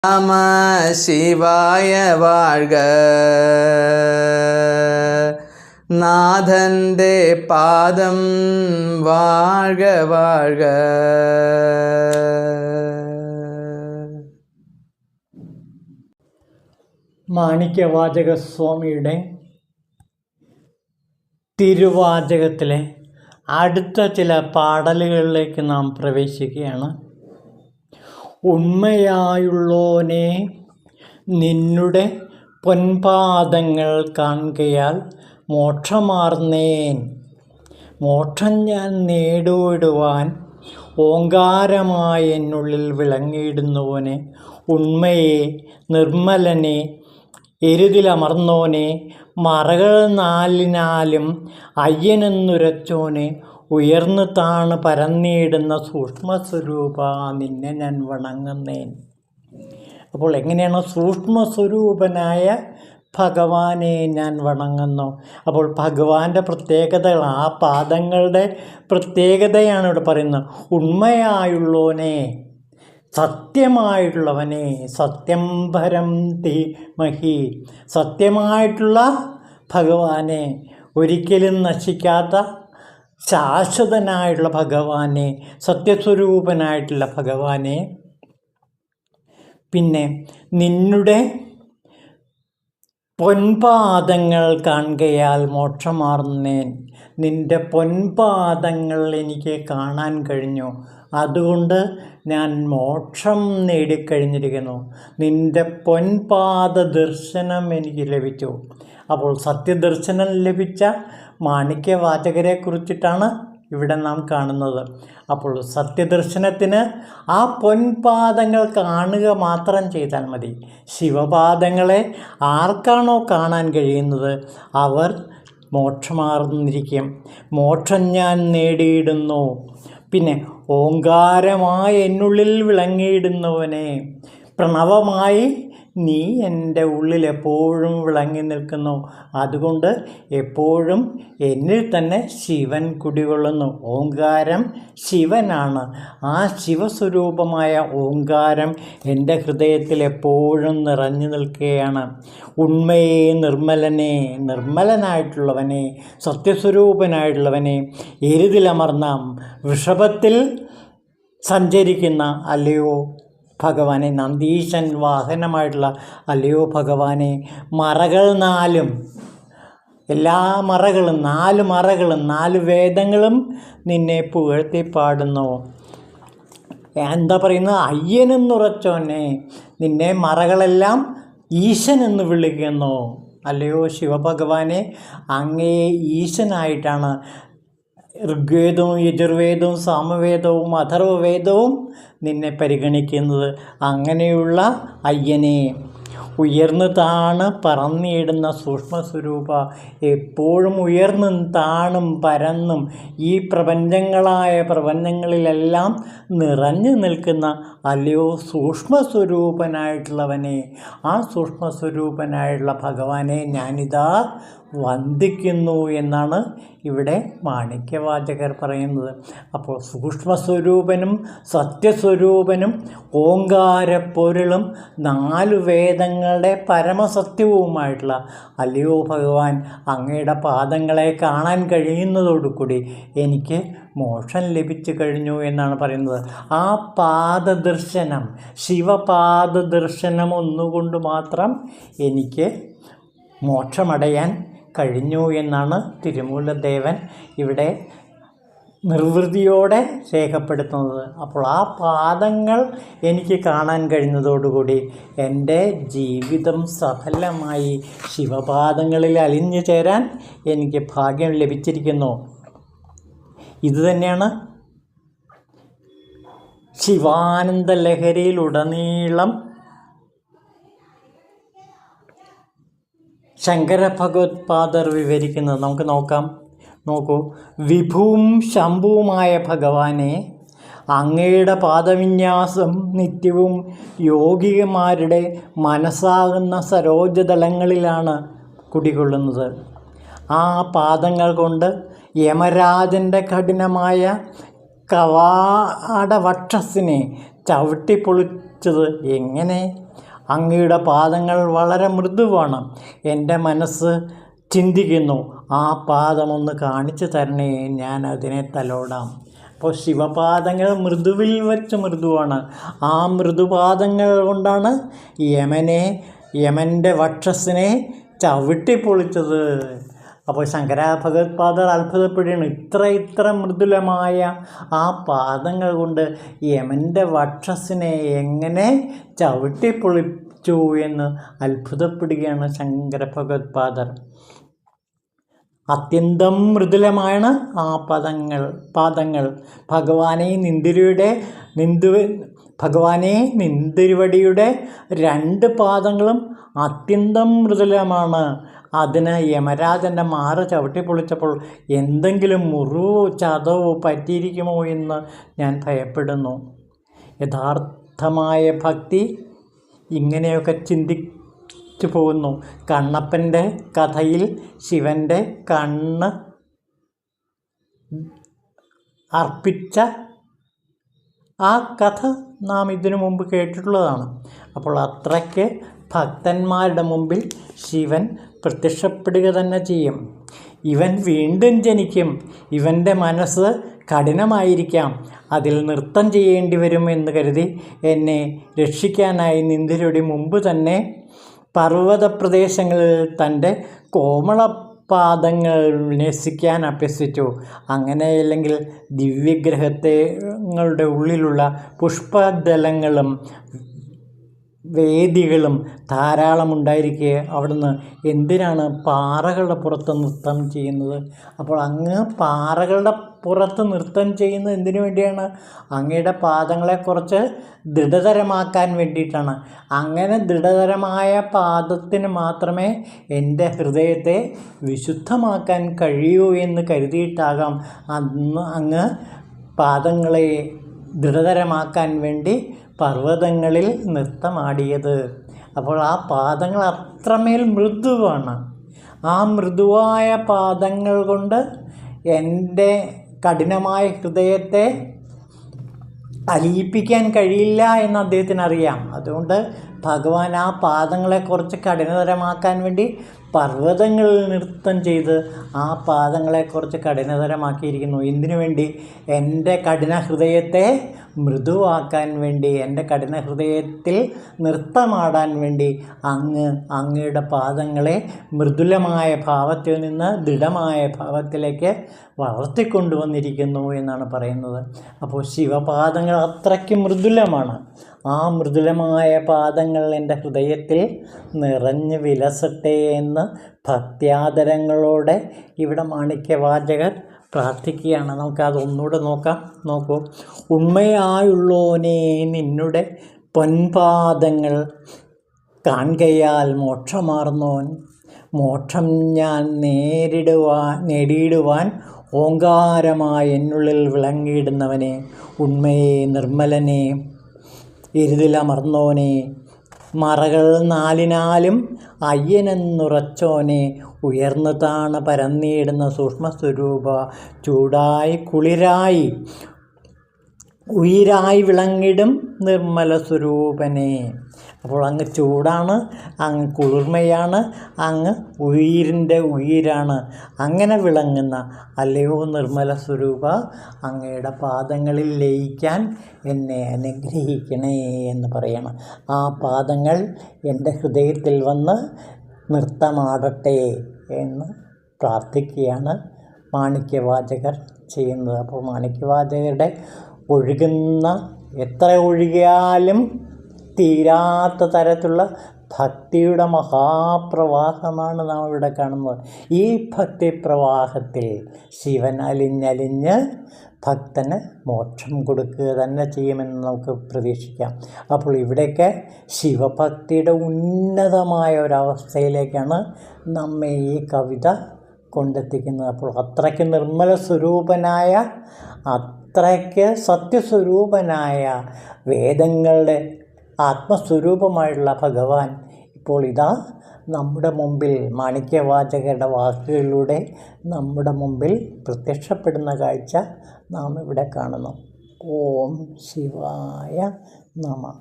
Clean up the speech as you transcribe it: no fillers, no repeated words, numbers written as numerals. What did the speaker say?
நம சிவாய வாழ்க. നാഥൻ്റെ പാദം വാഴ്ക വാഴ്ക. മാണിക്യവാചക സ്വാമിയുടെ തിരുവാചകത്തിലെ അടുത്ത ചില പാടലുകളിലേക്ക് നാം പ്രവേശിക്കുകയാണ്. ഉണ്മയായുള്ളോനെ നിന്നുടെ പൊൻപാദങ്ങൾ കാണുകയാൽ മോക്ഷമാർന്നേൻ. മോക്ഷം ഞാൻ നേടിടുവാൻ ഓങ്കാരമായി എന്നുള്ളിൽ വിളങ്ങിയിടുന്നവനെ, ഉണ്മയെ നിർമ്മലനെ, എരുതിലമർന്നോനെ, മറകൾ നാലിനാലും അയ്യനെന്നുരച്ചോനെ, ഉയർന്നു താണ് പരന്നിടുന്ന സൂക്ഷ്മസ്വരൂപ നിന്നെ ഞാൻ വണങ്ങുന്നേൻ. അപ്പോൾ എങ്ങനെയാണ് സൂക്ഷ്മസ്വരൂപനായ ഭഗവാനെ ഞാൻ വണങ്ങുന്നു? അപ്പോൾ ഭഗവാന്റെ പ്രത്യേകതകൾ, ആ പാദങ്ങളുടെ പ്രത്യേകതയാണ് ഇവിടെ പറയുന്നത്. ഉണ്മയായുള്ളവനെ, സത്യമായിട്ടുള്ളവനെ, സത്യം പരം ധീമഹി, സത്യമായിട്ടുള്ള ഭഗവാനെ, ഒരിക്കലും നശിക്കാത്ത ശാശ്വതനായിട്ടുള്ള ഭഗവാനെ, സത്യസ്വരൂപനായിട്ടുള്ള ഭഗവാനെ. പിന്നെ നിന്നുടെ പൊൻപാദങ്ങൾ കാണുകയാൽ മോക്ഷമാർന്നേൻ. നിൻ്റെ പൊൻപാദങ്ങൾ എനിക്ക് കാണാൻ കഴിഞ്ഞു, അതുകൊണ്ട് ഞാൻ മോക്ഷം നേടിക്കഴിഞ്ഞിരിക്കുന്നു. നിൻ്റെ പൊൻപാദ ദർശനം എനിക്ക് ലഭിച്ചു. അപ്പോൾ സത്യദർശനം ലഭിച്ച മാണിക്യവാചകരെ കുറിച്ചിട്ടാണ് ഇവിടെ നാം കാണുന്നത്. അപ്പോൾ സത്യദർശനത്തിന് ആ പൊൻപാദങ്ങൾ കാണുക മാത്രം ചെയ്താൽ മതി. ശിവപാദങ്ങളെ ആർക്കാണോ കാണാൻ കഴിയുന്നത് അവർ മോക്ഷമാർന്നിരിക്കും. മോക്ഷം ഞാൻ നേടിയിടുന്നു. പിന്നെ ഓങ്കാരമായി എന്നുള്ളിൽ വിളങ്ങിയിടുന്നവനെ, പ്രണവമായി നീ എൻ്റെ ഉള്ളിൽ എപ്പോഴും വിളങ്ങി നിൽക്കുന്നു. അതുകൊണ്ട് എപ്പോഴും എന്നിൽ തന്നെ ശിവൻ കുടികൊള്ളുന്നു. ഓങ്കാരം ശിവനാണ്. ആ ശിവസ്വരൂപമായ ഓങ്കാരം എൻ്റെ ഹൃദയത്തിൽ എപ്പോഴും നിറഞ്ഞു നിൽക്കുകയാണ്. ഉണ്മയെ നിർമ്മലനെ, നിർമ്മലനായിട്ടുള്ളവനെ, സത്യസ്വരൂപനായിട്ടുള്ളവനെ, എരുതിലമർന്ന വൃഷഭത്തിൽ സഞ്ചരിക്കുന്ന അല്ലയോ ഭഗവാനെ, നന്ദീശൻ വാഹനമായിട്ടുള്ള അല്ലയോ ഭഗവാനെ, മറകൾ നാലും, എല്ലാ മറകളും, 4 മറകളും 4 വേദങ്ങളും നിന്നെ പുകഴ്ത്തി പാടുന്നു. എന്താ പറയുന്നത്? അയ്യനെന്നുറച്ചോനെ, നിന്നെ മറകളെല്ലാം ഈശൻ എന്ന് വിളിക്കുന്നു. അല്ലയോ ശിവഭഗവാനെ, അങ്ങയെ ഈശനായിട്ടാണ് ഋഗ്വേദവും യജുർവേദവും സാമവേദവും അഥർവവേദവും നിന്നെ പരിഗണിക്കുന്നത്. അങ്ങനെയുള്ള അയ്യനെ, ഉയർന്നു താണ് പറന്നിടുന്ന സൂക്ഷ്മസ്വരൂപ, എപ്പോഴും ഉയർന്നും താണും പരന്നും ഈ പ്രപഞ്ചങ്ങളിലെല്ലാം നിറഞ്ഞു നിൽക്കുന്ന അല്ലയോ സൂക്ഷ്മസ്വരൂപനായിട്ടുള്ളവനെ, ആ സൂക്ഷ്മസ്വരൂപനായിട്ടുള്ള ഭഗവാനെ ഞാനിതാ വന്ദിക്കുന്നു എന്നാണ് ഇവിടെ മാണിക്യവാചകർ പറയുന്നത്. അപ്പോൾ സൂക്ഷ്മസ്വരൂപനും സത്യസ്വരൂപനും ഓങ്കാരപ്പൊരുളും 4 വേദങ്ങളുടെ പരമസത്യവുമായിട്ടുള്ള അല്ലയോ ഭഗവാൻ, അങ്ങയുടെ പാദങ്ങളെ കാണാൻ കഴിയുന്നതോടുകൂടി എനിക്ക് മോക്ഷം ലഭിച്ചു കഴിഞ്ഞു എന്നാണ് പറയുന്നത്. ആ പാദദർശനം, ശിവപാദദർശനം ഒന്നുകൊണ്ട് മാത്രം എനിക്ക് മോക്ഷമടയാൻ കഴിഞ്ഞു എന്നാണ് തിരുമൂലദേവൻ ഇവിടെ നിർവൃതിയോടെ രേഖപ്പെടുത്തുന്നത്. അപ്പോൾ ആ പാദങ്ങൾ എനിക്ക് കാണാൻ കഴിഞ്ഞതോടുകൂടി എൻ്റെ ജീവിതം സഫലമായി. ശിവപാദങ്ങളിൽ അലിഞ്ഞു ചേരാൻ എനിക്ക് ഭാഗ്യം ലഭിച്ചിരിക്കുന്നു. ഇതുതന്നെയാണ് ശിവാനന്ദ ലഹരിയിലുടനീളം ശങ്കര ഭഗവത്പാദർ വിവരിക്കുന്നത്. നമുക്ക് നോക്കൂ. വിഭുവും ശംഭുവുമായ ഭഗവാനെ, അങ്ങയുടെ പാദവിന്യാസം നിത്യവും യോഗികമാരുടെ മനസ്സാകുന്ന സരോജതലങ്ങളിലാണ് കുടികൊള്ളുന്നത്. ആ പാദങ്ങൾ കൊണ്ട് യമരാജൻ്റെ കഠിനമായ കവാടവക്ഷസിനെ ചവിട്ടിപ്പൊളിച്ച് പൊളിച്ചത് എങ്ങനെ? അങ്ങയുടെ പാദങ്ങൾ വളരെ മൃദുവാണ്. എൻ്റെ മനസ്സ് ചിന്തിക്കുന്നു, ആ പാദമൊന്ന് കാണിച്ചു തരണേ, ഞാൻ അതിനെ തലോടാം. അപ്പോൾ ശിവപാദങ്ങൾ മൃദുവിൽ വെച്ച് മൃദുവാണ്. ആ മൃദുപാദങ്ങൾ കൊണ്ടാണ് യമൻ്റെ വക്ഷസ്സിനെ ചവിട്ടിപ്പൊളിച്ചത്. അപ്പോൾ ശങ്കര ഭഗവത്പാദർ അത്ഭുതപ്പെടുകയാണ്. ഇത്ര മൃദുലമായ ആ പാദങ്ങൾ കൊണ്ട് യമൻ്റെ വക്ഷസ്സിനെ എങ്ങനെ ചവിട്ടിപ്പൊളിച്ചു എന്ന് അത്ഭുതപ്പെടുകയാണ് ശങ്കര ഭഗവത്പാദർ. അത്യന്തം മൃദുലമാണ് ആ പാദങ്ങൾ. ഭഗവാനെ നിന്തിരുവടിയുടെ 2 പാദങ്ങളും അത്യന്തം മൃദുലമാണ്. അതിന് യമരാജൻ്റെ മാറ് ചവിട്ടിപ്പൊളിച്ചപ്പോൾ എന്തെങ്കിലും മുറിവോ ചതവോ പറ്റിയിരിക്കുമോ എന്ന് ഞാൻ ഭയപ്പെടുന്നു. യഥാർത്ഥമായ ഭക്തി ഇങ്ങനെയൊക്കെ ചിന്തിച്ചു പോകുന്നു. കണ്ണപ്പൻ്റെ കഥയിൽ ശിവൻ്റെ കണ്ണ് അർപ്പിച്ച ആ കഥ നാം ഇതിനു മുമ്പ് കേട്ടിട്ടുള്ളതാണ്. അപ്പോൾ അത്രയ്ക്ക് ഭക്തന്മാരുടെ മുമ്പിൽ ശിവൻ പ്രത്യക്ഷപ്പെടുക തന്നെ ചെയ്യും. ഇവൻ വീണ്ടും ജനിക്കും. ഇവൻ്റെ മനസ്സ് കഠിനമായിരിക്കാം. അതിൽ നൃത്തം ചെയ്യേണ്ടി വരും എന്ന് കരുതി എന്നെ രക്ഷിക്കാനായി നിന്തിരുവടി മുമ്പ് തന്നെ പർവ്വത പ്രദേശങ്ങളിൽ തൻ്റെ കോമളപാദങ്ങൾ ന്യസിക്കാൻ അഭ്യസിച്ചു. അങ്ങനെയല്ലെങ്കിൽ ദിവ്യഗ്രഹങ്ങളുടെ ഉള്ളിലുള്ള പുഷ്പദലങ്ങളും വേദികളും ധാരാളമുണ്ടായിരിക്കെ അവിടുന്ന് എന്തിനാണ് പാറകളുടെ പുറത്ത് നൃത്തം ചെയ്യുന്നത്? അപ്പോൾ അങ്ങ് പാറകളുടെ പുറത്ത് നൃത്തം ചെയ്യുന്നത് എന്തിനു വേണ്ടിയാണ്? അങ്ങയുടെ പാദങ്ങളെ കുറച്ച് ദൃഢതരമാക്കാൻ വേണ്ടിയിട്ടാണ്. അങ്ങനെ ദൃഢതരമായ പാദത്തിന് മാത്രമേ എൻ്റെ ഹൃദയത്തെ വിശുദ്ധമാക്കാൻ കഴിയൂ എന്ന് കരുതിയിട്ടാകാം അങ്ങ് പാദങ്ങളെ ദൃഢതരമാക്കാൻ വേണ്ടി പർവ്വതങ്ങളിൽ നൃത്തമാടിയത്. അപ്പോൾ ആ പാദങ്ങൾ അത്രമേൽ മൃദുവാണ്. ആ മൃദുവായ പാദങ്ങൾ കൊണ്ട് എൻ്റെ കഠിനമായ ഹൃദയത്തെ അലിയിപ്പിക്കാൻ കഴിയില്ല എന്ന് അദ്ദേഹത്തിന് അറിയാം. അതുകൊണ്ട് ഭഗവാൻ ആ പാദങ്ങളെ കുറച്ച് കഠിനതരമാക്കാൻ വേണ്ടി പർവ്വതങ്ങളിൽ നൃത്തം ചെയ്ത് ആ പാദങ്ങളെ കുറച്ച് കഠിനതരമാക്കിയിരിക്കുന്നു. എന്തിനു വേണ്ടി? എൻ്റെ കഠിന ഹൃദയത്തെ മൃദുവാക്കാൻ വേണ്ടി, എൻ്റെ കഠിന ഹൃദയത്തിൽ നൃത്തമാടാൻ വേണ്ടി അങ്ങയുടെ പാദങ്ങളെ മൃദുലമായ ഭാവത്തിൽ നിന്ന് ദൃഢമായ ഭാവത്തിലേക്ക് വളർത്തിക്കൊണ്ടുവന്നിരിക്കുന്നു എന്നാണ് പറയുന്നത്. അപ്പോൾ ശിവപാദങ്ങൾ അത്രയ്ക്ക് മൃദുലമാണ്. ആ മൃദുലമായ പാദങ്ങൾ എൻ്റെ ഹൃദയത്തിൽ നിറഞ്ഞ് വിലസട്ടെ എന്ന് ഭക്ത്യാദരങ്ങളോടെ ഇവിടെ മാണിക്യവാചകർ പ്രാർത്ഥിക്കുകയാണ്. നമുക്കതൊന്നുകൂടെ നോക്കൂ. ഉണ്മയായുള്ളോനേ നിന്നുടെ പൊൻപാദങ്ങൾ കാൺകയാൽ മോക്ഷമാർന്നോൻ, മോക്ഷം ഞാൻ നേടിയിടുവാൻ ഓങ്കാരമായി എന്നുള്ളിൽ വിളങ്ങിയിടുന്നവനെ, ഉണ്മയെ നിർമ്മലനെ ഇരുതിലമർന്നോനെ, മറകൾ 4 അയ്യനെന്നുറച്ചോനെ, ഉയർന്നു താണ് പരന്നിടുന്ന സൂക്ഷ്മസ്വരൂപ, ചൂടായി കുളിരായി ഉയിരായി വിളങ്ങിടും നിർമ്മല സ്വരൂപനെ. അപ്പോൾ അങ്ങ് ചൂടാണ്, അങ്ങ് കുളിർമയാണ്, അങ്ങ് ഉയിരിൻ്റെ ഉയിരാണ്. അങ്ങനെ വിളങ്ങുന്ന അല്ലയോ നിർമ്മല സ്വരൂപ, അങ്ങയുടെ പാദങ്ങളിൽ ലയിക്കാൻ എന്നെ അനുഗ്രഹിക്കണേ എന്ന് പറയണം. ആ പാദങ്ങൾ എൻ്റെ ഹൃദയത്തിൽ വന്ന് നൃത്തമാടട്ടെ എന്ന് പ്രാർത്ഥിക്കുകയാണ് മാണിക്യവാചകർ ചെയ്യുന്നത്. അപ്പോൾ മാണിക്യവാചകരുടെ എത്ര ഒഴുകിയാലും തീരാത്ത തരത്തിലുള്ള ഭക്തിയുടെ മഹാപ്രവാഹമാണ് നാം ഇവിടെ കാണുന്നത്. ഈ ഭക്തിപ്രവാഹത്തിൽ ശിവൻ അലിഞ്ഞ് ഭക്തന് മോക്ഷം കൊടുക്കുക തന്നെ ചെയ്യുമെന്ന് നമുക്ക് പ്രതീക്ഷിക്കാം. അപ്പോൾ ഇവിടെയൊക്കെ ശിവഭക്തിയുടെ ഉന്നതമായ ഒരവസ്ഥയിലേക്കാണ് നമ്മെ ഈ കവിത കൊണ്ടെത്തിക്കുന്നത്. അപ്പോൾ അത്രയ്ക്ക് നിർമ്മല സ്വരൂപനായ, അത്രയ്ക്ക് സത്യസ്വരൂപനായ, വേദങ്ങളുടെ ആത്മസ്വരൂപമായുള്ള ഭഗവാൻ ഇപ്പോൾ ഇതാ നമ്മുടെ മുമ്പിൽ മാണിക്യവാചകരുടെ വാക്കുകളിലൂടെ നമ്മുടെ മുമ്പിൽ പ്രത്യക്ഷപ്പെടുന്ന കാഴ്ച നാം ഇവിടെ കാണുന്നു. ഓം ശിവായ നമഃ.